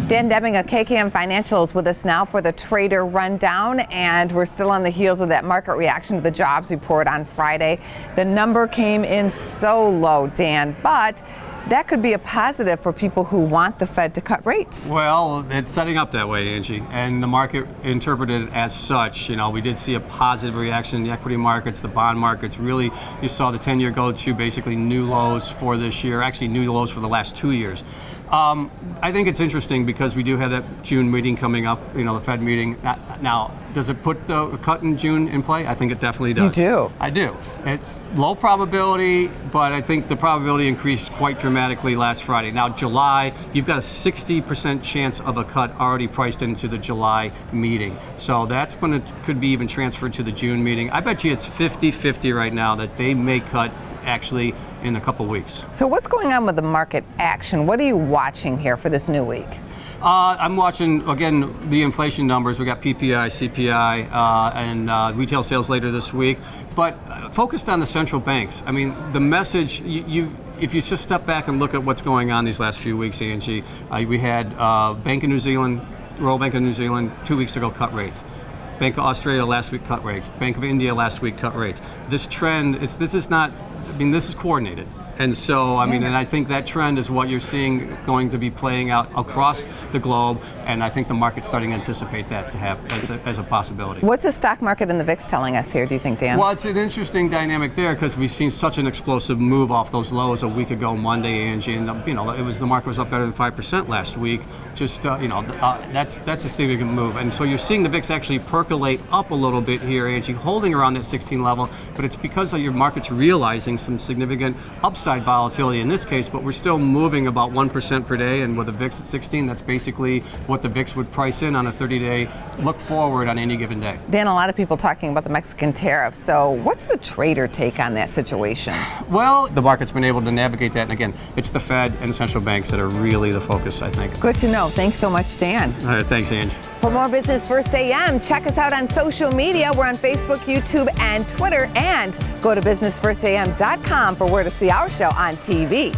Dan Deming of KKM Financial is with us now for the Trader Rundown, and we're still on the heels of that market reaction to the jobs report on Friday. The number came in so low, Dan, but that could be a positive for people who want the Fed to cut rates. Well, it's setting up that way, Angie, and the market interpreted it as such. You know, we did see a positive reaction in the equity markets, the bond markets. Really, you saw the 10-year go to basically new lows for this year, actually new lows for the last 2 years. I think it's interesting because we do have that June meeting coming up, you know, the Fed meeting. Now, does it put the cut in June in play? I think it definitely does. You do? I do. It's low probability, but I think the probability increased quite dramatically last Friday. Now, July, you've got a 60% chance of a cut already priced into the July meeting. So that's when it could be even transferred to the June meeting. I bet you it's 50-50 right now that they may cut actually in a couple weeks. So what's going on with the market action? What are you watching here for this new week? I'm watching, again, the inflation numbers. We got PPI, CPI, and retail sales later this week. But focused on the central banks. I mean, the message, if you just step back and look at what's going on these last few weeks, Angie, we had Bank of New Zealand, Royal Bank of New Zealand, 2 weeks ago cut rates. Bank of Australia last week cut rates. Bank of India last week cut rates. This trend, this is coordinated. And so, and I think that trend is what you're seeing going to be playing out across the globe, and I think the market's starting to anticipate that to happen as a possibility. What's the stock market and the VIX telling us here, do you think, Dan? Well, it's an interesting dynamic there because we've seen such an explosive move off those lows a week ago Monday, Angie, and the market was up better than 5% last week. Just that's a significant move, and so you're seeing the VIX actually percolate up a little bit here, Angie, holding around that 16 level, but it's because your market's realizing some significant upside volatility in this case, but we're still moving about 1% per day, and with the VIX at 16, that's basically what the VIX would price in on a 30-day look forward on any given day. Dan, a lot of people talking about the Mexican tariffs, so what's the trader take on that situation? Well, the market's been able to navigate that, and again, it's the Fed and the central banks that are really the focus, I think. Good to know. Thanks so much, Dan. All right, thanks, Ange. For more Business First AM, check us out on social media. We're on Facebook, YouTube, and Twitter, and go to businessfirstam.com for where to see our show on TV.